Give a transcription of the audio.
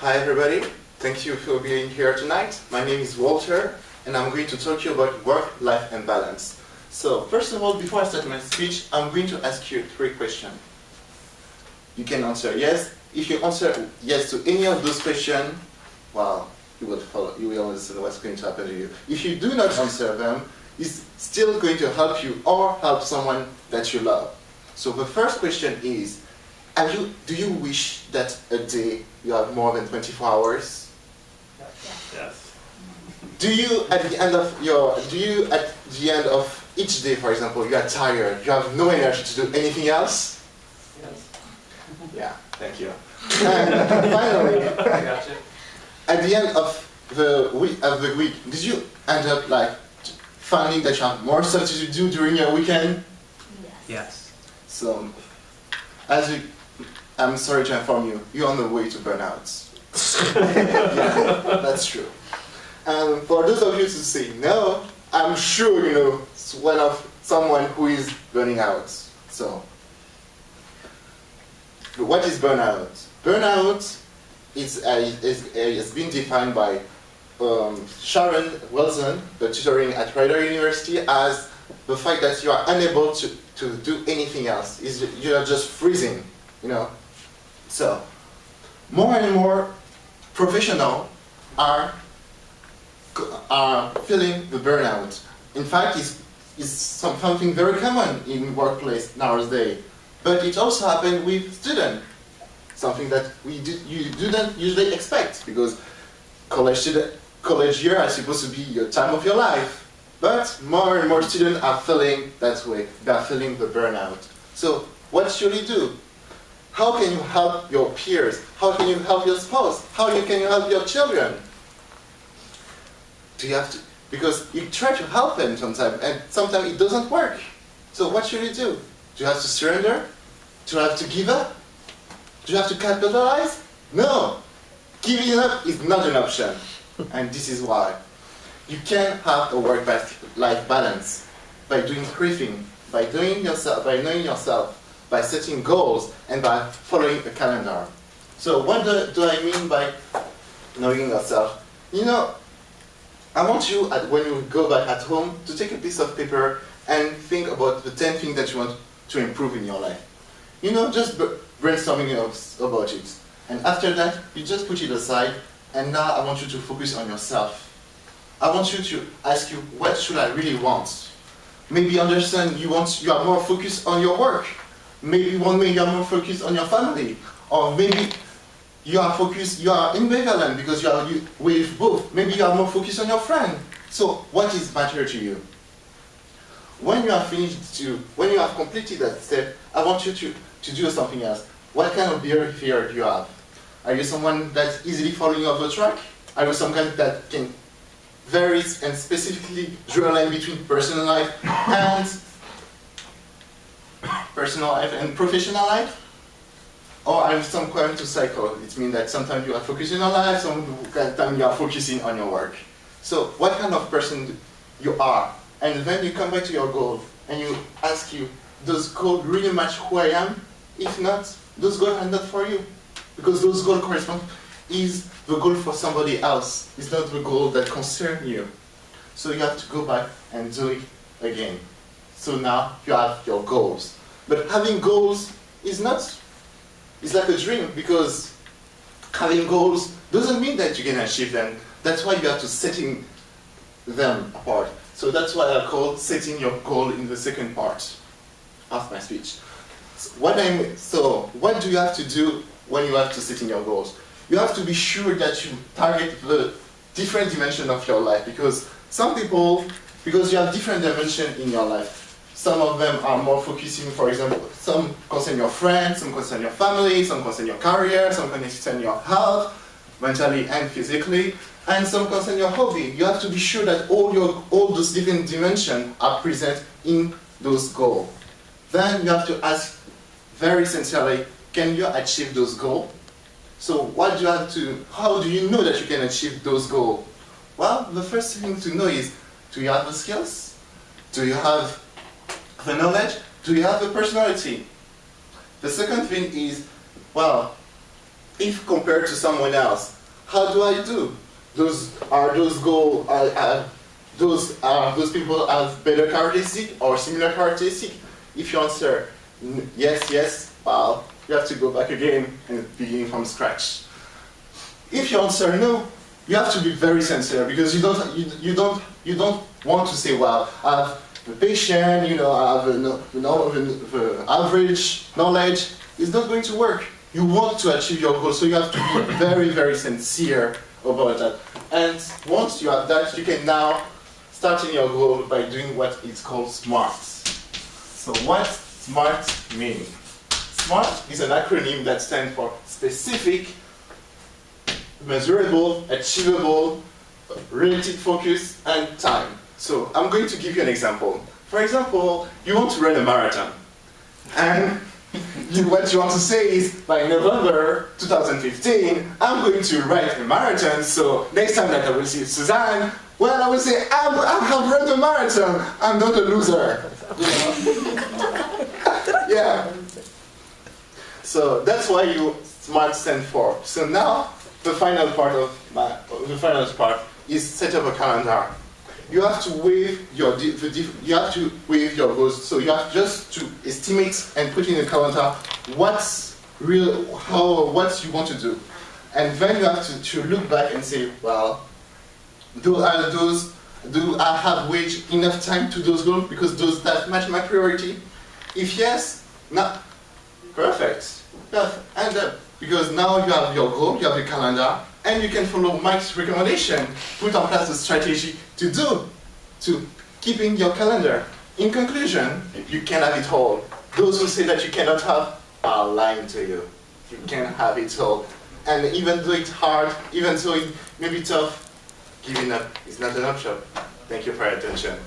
Hi everybody, thank you for being here tonight. My name is Walter and I'm going to talk to you about work, life and balance. So first of all, before I start my speech, I'm going to ask you 3 questions. You can answer yes. If you answer yes to any of those questions, well, you will understand what's going to happen to you. If you do not answer them, it's still going to help you or help someone that you love. So the first question is, do you wish that a day you have more than 24 hours? Yes. Do you at the end of each day, for example, you are tired, you have no energy to do anything else? Yes. Yeah, thank you. And finally, I got you. at the end of the week, did you end up like finding that you have more stuff to do during your weekend? Yes. So, I'm sorry to inform you, you're on the way to burnout. Yeah, that's true. And for those of you who say no, I'm sure you know someone who is burning out. So, what is burnout? Burnout has been defined by Sharon Wilson, the tutoring at Rider University, as the fact that you are unable to do anything else. You are just freezing, you know. So, more and more professionals are feeling the burnout. In fact, it's something very common in workplace nowadays. But it also happens with students, something that you don't usually expect, because college year is supposed to be your time of your life. But more and more students are feeling that way. They are feeling the burnout. So what should you do? How can you help your peers? How can you help your spouse? How can you help your children? Because you try to help them sometimes, and sometimes it doesn't work. So what should you do? Do you have to surrender? Do you have to give up? Do you have to capitalize? No! Giving up is not an option. And this is why. You can have a work-life balance by doing 3 things. By knowing yourself, by setting goals, and by following a calendar. So what do I mean by knowing yourself? You know, I want you, when you go back at home, to take a piece of paper and think about the 10 things that you want to improve in your life. You know, just brainstorming about it. And after that, you just put it aside, and now I want you to focus on yourself. I want you to ask you, what should I really want? Maybe understand you are more focused on your work. Maybe one day you are more focused on your family. Or maybe you are ambivalent because you are with both. Maybe you are more focused on your friend. So what is matter to you? When you have completed that step, I want you to do something else. What kind of behavior do you have? Are you someone that's easily falling off the track? Are you someone that can vary and specifically draw a line between personal life and professional life? Or are you someone to cycle? It means that sometimes you are focusing on life, sometimes you are focusing on your work. So what kind of person you are? And then you come back to your goal and you ask you, does goal really match who I am? If not, those goals are not for you. Because those goals correspond is the goal for somebody else. It's not the goal that concerns you. So you have to go back and do it again. So now you have your goals. But having goals is like a dream, because having goals doesn't mean that you can achieve them. That's why you have to setting them apart. So that's why I call setting your goal in the second part of my speech. So what do you have to do when you have to set in your goals? You have to be sure that you target the different dimension of your life, because you have different dimensions in your life. Some of them are more focusing, for example, some concern your friends, some concern your family, some concern your career, some concern your health, mentally and physically, and some concern your hobby. You have to be sure that all those different dimensions are present in those goals. Then you have to ask very sincerely, can you achieve those goals? So how do you know that you can achieve those goals? Well, the first thing to know is, do you have the skills? Do you have the knowledge? Do you have the personality? The second thing is, well, if compared to someone else, how do I do? Those goals, those people have better characteristic or similar characteristic? If you answer yes, well, you have to go back again and begin from scratch. If you answer no, you have to be very sincere, because you don't want to say, well, I have the patient, I have the average knowledge. It's not going to work. You want to achieve your goal, so you have to be very, very sincere about that. And once you have that, you can now start in your goal by doing what is called SMART. So what SMART means? SMART is an acronym that stands for specific, measurable, achievable, related focus, and time. So I'm going to give you an example. For example, you want to run a marathon. And what you want to say is, by November 2015, I'm going to run a marathon, so next time that I will see Suzanne, well, I will say, I have run a marathon, I'm not a loser. Yeah. So that's why you SMART stand for. So now, the final part is set up a calendar. You have to weigh your goals. So you have just to estimate and put in a calendar what you want to do, and then you have to look back and say, well, do I have waged enough time to those goals, because that match my priority? If yes, not perfect. And because now you have your goal, you have your calendar, and you can follow Mike's recommendation, put in place a strategy to keeping your calendar. In conclusion, you can have it all. Those who say that you cannot have are lying to you. You can have it all. And even though it's hard, even though it may be tough, giving up is not an option. Thank you for your attention.